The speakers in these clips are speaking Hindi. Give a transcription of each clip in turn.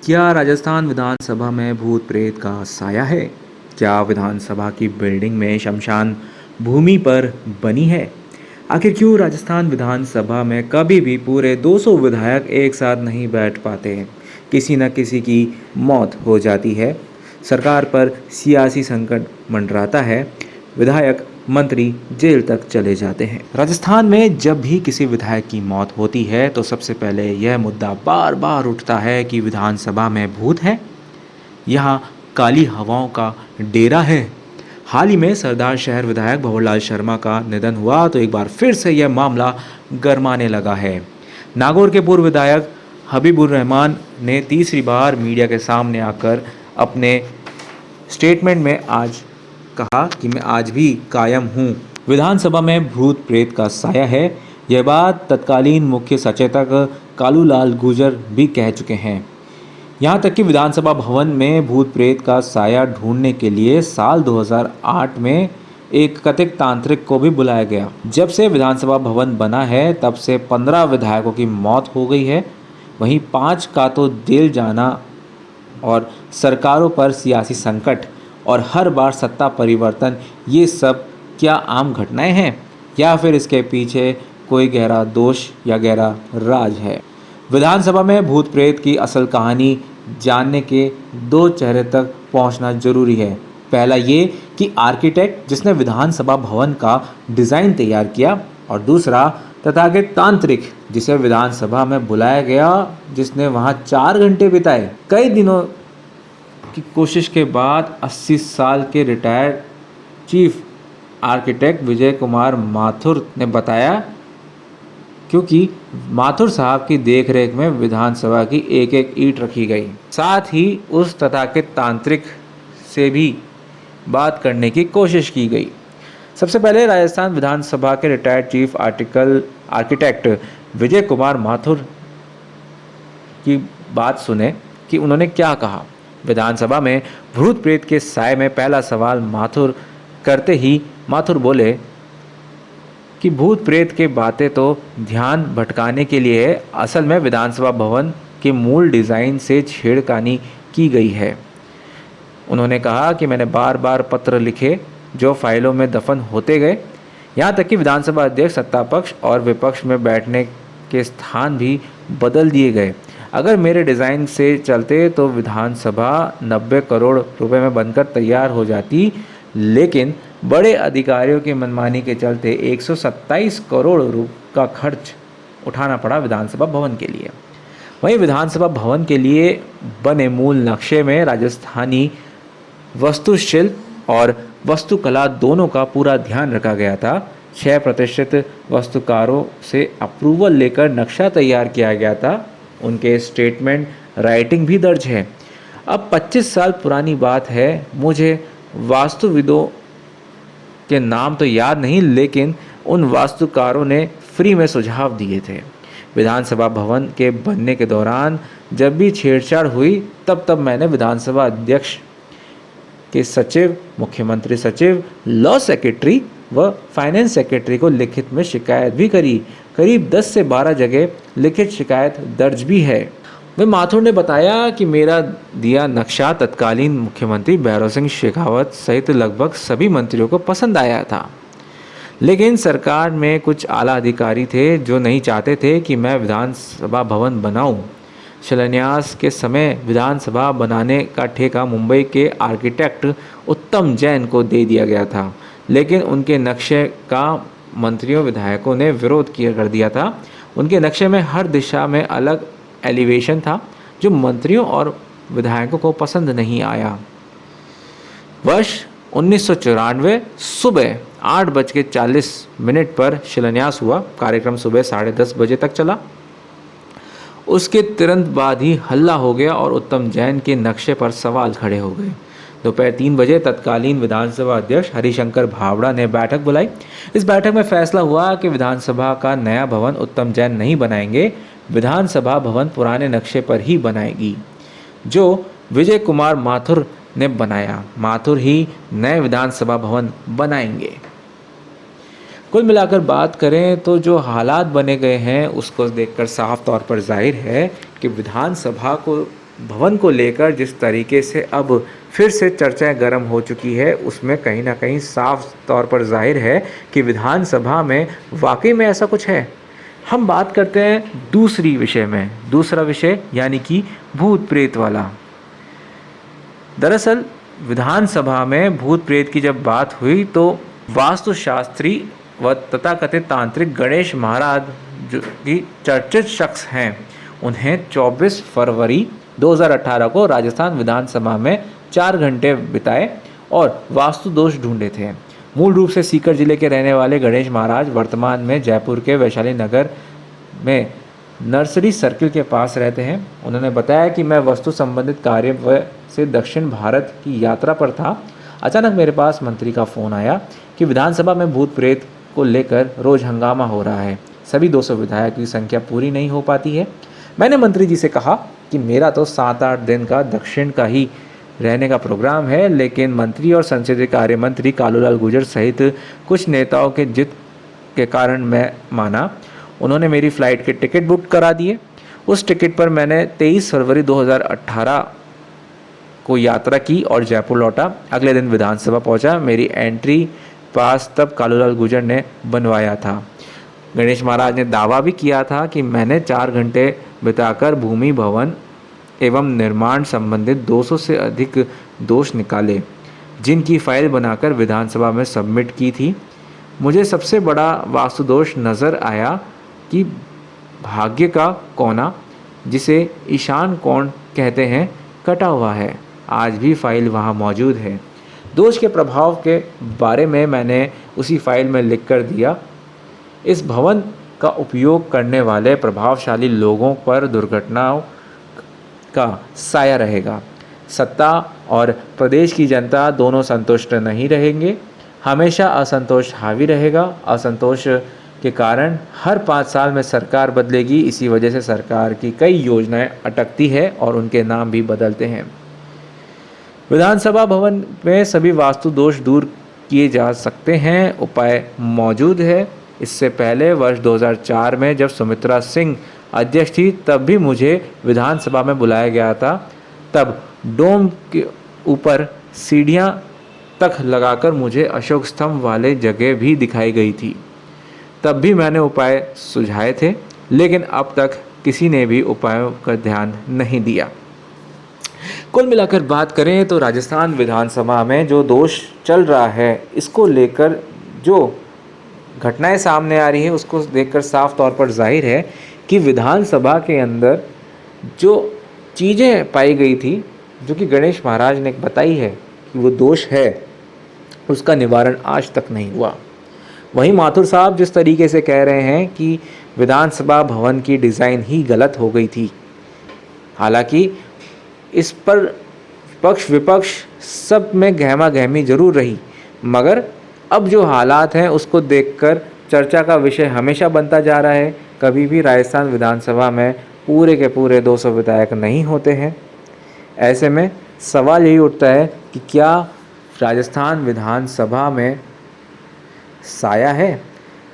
क्या राजस्थान विधानसभा में भूत प्रेत का साया है? क्या विधानसभा की बिल्डिंग में शमशान भूमि पर बनी है? आखिर क्यों राजस्थान विधानसभा में कभी भी पूरे 200 विधायक एक साथ नहीं बैठ पाते हैं? किसी न किसी की मौत हो जाती है, सरकार पर सियासी संकट मंडराता है, विधायक मंत्री जेल तक चले जाते हैं। राजस्थान में जब भी किसी विधायक की मौत होती है तो सबसे पहले यह मुद्दा बार बार उठता है कि विधानसभा में भूत है, यहाँ काली हवाओं का डेरा है। हाल ही में सरदार शहर विधायक भंवरलाल शर्मा का निधन हुआ तो एक बार फिर से यह मामला गरमाने लगा है। नागौर के पूर्व विधायक हबीबुर रहमान ने तीसरी बार मीडिया के सामने आकर अपने स्टेटमेंट में आज कहा कि मैं आज भी कायम हूँ, विधानसभा में भूत प्रेत का साया है। यह बात तत्कालीन मुख्य सचेतक कालूलाल गुर्जर भी कह चुके हैं। यहाँ तक कि विधानसभा भवन में भूत प्रेत का साया ढूंढने के लिए साल 2008 में एक कथित तांत्रिक को भी बुलाया गया। जब से विधानसभा भवन बना है तब से 15 विधायकों की मौत हो गई है, वहीं 5 का तो जेल जाना और सरकारों पर सियासी संकट और हर बार सत्ता परिवर्तन, ये सब क्या आम घटनाएं हैं या फिर इसके पीछे कोई गहरा दोष या गहरा राज है? विधानसभा में भूत प्रेत की असल कहानी जानने के 2 चेहरे तक पहुंचना जरूरी है। पहला ये कि आर्किटेक्ट जिसने विधानसभा भवन का डिज़ाइन तैयार किया, और दूसरा तथाकथित तांत्रिक जिसे विधानसभा में बुलाया गया, जिसने वहां 4 घंटे बिताए। कई दिनों की कोशिश के बाद 80 साल के retired chief architect Vijay Kumar Mathur ने बताया, क्योंकि माथुर साहब की देखरेख में विधानसभा की एक एक ईंट रखी गई। साथ ही उस तथाकथित तांत्रिक से भी बात करने की कोशिश की गई। सबसे पहले राजस्थान विधानसभा के retired chief architect Vijay Kumar Mathur की बात सुने कि उन्होंने क्या कहा। विधानसभा में भूत प्रेत के साय में पहला सवाल माथुर करते ही माथुर बोले कि भूत प्रेत के बातें तो ध्यान भटकाने के लिए है, असल में विधानसभा भवन के मूल डिज़ाइन से छेड़खानी की गई है। उन्होंने कहा कि मैंने बार बार पत्र लिखे जो फाइलों में दफन होते गए, यहाँ तक कि विधानसभा अध्यक्ष, सत्ता पक्ष और विपक्ष में बैठने के स्थान भी बदल दिए गए। अगर मेरे डिज़ाइन से चलते तो विधानसभा 90 करोड़ रुपए में बनकर तैयार हो जाती, लेकिन बड़े अधिकारियों की मनमानी के चलते 127 करोड़ रुपए का खर्च उठाना पड़ा विधानसभा भवन के लिए। वहीं विधानसभा भवन के लिए बने मूल नक्शे में राजस्थानी वास्तुशिल्प और वास्तुकला दोनों का पूरा ध्यान रखा गया था। 6% वास्तुकारों से अप्रूवल लेकर नक्शा तैयार किया गया था। उनके स्टेटमेंट राइटिंग भी दर्ज है। अब 25 साल पुरानी बात है, मुझे वास्तुविदों के नाम तो याद नहीं, लेकिन उन वास्तुकारों ने फ्री में सुझाव दिए थे। विधानसभा भवन के बनने के दौरान जब भी छेड़छाड़ हुई तब मैंने विधानसभा अध्यक्ष के सचिव, मुख्यमंत्री सचिव, लॉ सेक्रेटरी व फाइनेंस सेक्रेटरी को लिखित में शिकायत भी करी। करीब 10 से 12 जगह लिखित शिकायत दर्ज भी है। वह माथुर ने बताया कि मेरा दिया नक्शा तत्कालीन मुख्यमंत्री भैरव सिंह शेखावत सहित लगभग सभी मंत्रियों को पसंद आया था, लेकिन सरकार में कुछ आला अधिकारी थे जो नहीं चाहते थे कि मैं विधानसभा भवन बनाऊं। शिलान्यास के समय विधानसभा बनाने का ठेका मुंबई के आर्किटेक्ट उत्तम जैन को दे दिया गया था, लेकिन उनके नक्शे का मंत्रियों विधायकों ने विरोध कर दिया था। उनके नक्शे में हर दिशा में अलग एलिवेशन था जो मंत्रियों और विधायकों को पसंद नहीं आया। वर्ष 1994 सुबह 8:40 पर शिलान्यास हुआ। कार्यक्रम सुबह 10:30 बजे तक चला। उसके तुरंत बाद ही हल्ला हो गया और उत्तम जैन के नक्शे पर सवाल खड़े हो गए। दोपहर 3 बजे तत्कालीन विधानसभा अध्यक्ष हरिशंकर भावड़ा ने बैठक बुलाई। इस बैठक में फैसला हुआ कि विधानसभा का नया भवन उत्तम जैन नहीं बनाएंगे, विधानसभा भवन पुराने नक्शे पर ही बनाएगी जो विजय कुमार माथुर ने बनाया। माथुर ही नए विधानसभा भवन बनाएंगे। कुल मिलाकर बात करें तो जो हालात बने गए हैं उसको देखकर साफ तौर पर जाहिर है कि विधानसभा को भवन को लेकर जिस तरीके से अब फिर से चर्चाएं गर्म हो चुकी है, उसमें कहीं ना कहीं साफ तौर पर जाहिर है कि विधानसभा में वाकई में ऐसा कुछ है। हम बात करते हैं दूसरा विषय यानी कि भूत प्रेत वाला। दरअसल विधानसभा में भूत प्रेत की जब बात हुई तो वास्तुशास्त्री व तथाकथित तांत्रिक गणेश महाराज जो कि चर्चित शख्स हैं, उन्हें 24 फरवरी 2018 को राजस्थान विधानसभा में 4 घंटे बिताए और वास्तु दोष ढूंढे थे। मूल रूप से सीकर जिले के रहने वाले गणेश महाराज वर्तमान में जयपुर के वैशाली नगर में नर्सरी सर्किल के पास रहते हैं। उन्होंने बताया कि मैं वस्तु संबंधित कार्य से दक्षिण भारत की यात्रा पर था। अचानक मेरे पास मंत्री का फ़ोन आया कि विधानसभा में भूत प्रेत को लेकर रोज़ हंगामा हो रहा है, सभी 200 विधायक की संख्या पूरी नहीं हो पाती है। मैंने मंत्री जी से कहा कि मेरा तो 7-8 दिन का दक्षिण का ही रहने का प्रोग्राम है, लेकिन मंत्री और संसदीय कार्य मंत्री कालूलाल गुर्जर सहित कुछ नेताओं के जिद के कारण मैं माना। उन्होंने मेरी फ़्लाइट के टिकट बुक करा दिए। उस टिकट पर मैंने 23 फरवरी 2018 को यात्रा की और जयपुर लौटा। अगले दिन विधानसभा पहुंचा। मेरी एंट्री पास तब कालूलाल गुर्जर ने बनवाया था। गणेश महाराज ने दावा भी किया था कि मैंने 4 घंटे बिताकर भूमि भवन एवं निर्माण संबंधित 200 से अधिक दोष निकाले, जिनकी फाइल बनाकर विधानसभा में सबमिट की थी। मुझे सबसे बड़ा वास्तु दोष नज़र आया कि भाग्य का कोना, जिसे ईशान कोण कहते हैं, कटा हुआ है। आज भी फाइल वहाँ मौजूद है। दोष के प्रभाव के बारे में मैंने उसी फाइल में लिख कर दिया। इस भवन का उपयोग करने वाले प्रभावशाली लोगों पर दुर्घटनाओं का साया रहेगा। सत्ता और प्रदेश की जनता दोनों संतुष्ट नहीं रहेंगे। हमेशा असंतोष हावी रहेगा। असंतोष के कारण हर 5 साल में सरकार बदलेगी। इसी वजह से सरकार की कई योजनाएं अटकती है और उनके नाम भी बदलते हैं। विधानसभा भवन में सभी वास्तु दोष दूर किए जा सकते हैं, उपाय मौजूद है। इससे पहले वर्ष 2004 में जब सुमित्रा सिंह अध्यक्ष थी, तब भी मुझे विधानसभा में बुलाया गया था। तब डोम के ऊपर सीढ़ियां तक लगाकर मुझे अशोक स्तंभ वाले जगह भी दिखाई गई थी। तब भी मैंने उपाय सुझाए थे, लेकिन अब तक किसी ने भी उपायों का ध्यान नहीं दिया। कुल मिलाकर बात करें तो राजस्थान विधानसभा में जो दोष चल रहा है, इसको लेकर जो घटनाएं सामने आ रही हैं, उसको देखकर साफ तौर पर जाहिर है कि विधानसभा के अंदर जो चीज़ें पाई गई थी, जो कि गणेश महाराज ने बताई है कि वो दोष है, उसका निवारण आज तक नहीं हुआ। वहीं माथुर साहब जिस तरीके से कह रहे हैं कि विधानसभा भवन की डिज़ाइन ही गलत हो गई थी, हालांकि इस पर पक्ष विपक्ष सब में गहमा गहमी ज़रूर रही, मगर अब जो हालात हैं उसको देखकर चर्चा का विषय हमेशा बनता जा रहा है। कभी भी राजस्थान विधानसभा में पूरे के पूरे 200 विधायक नहीं होते हैं। ऐसे में सवाल यही उठता है कि क्या राजस्थान विधानसभा में साया है?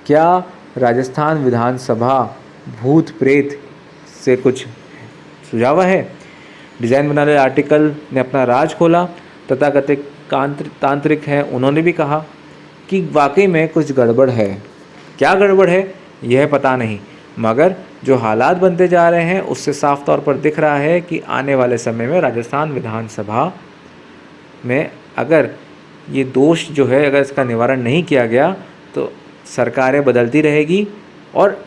क्या राजस्थान विधानसभा भूत प्रेत से कुछ सुझावा है? डिज़ाइन बनाने वाले आर्टिकल ने अपना राज खोला। तथाकथित तांत्रिक हैं, उन्होंने भी कहा कि वाकई में कुछ गड़बड़ है। क्या गड़बड़ है यह पता नहीं, मगर जो हालात बनते जा रहे हैं उससे साफ तौर पर दिख रहा है कि आने वाले समय में राजस्थान विधानसभा में अगर ये दोष जो है, अगर इसका निवारण नहीं किया गया तो सरकारें बदलती रहेगी और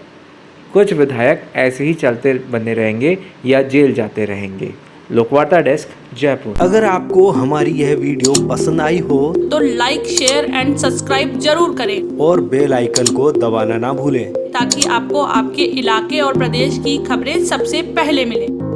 कुछ विधायक ऐसे ही चलते बने रहेंगे या जेल जाते रहेंगे। लोकवार्ता डेस्क, जयपुर। अगर आपको हमारी यह वीडियो पसंद आई हो तो लाइक, शेयर एंड सब्सक्राइब जरूर करें और बेल आइकन को दबाना ना भूलें, ताकि आपको आपके इलाके और प्रदेश की खबरें सबसे पहले मिलें।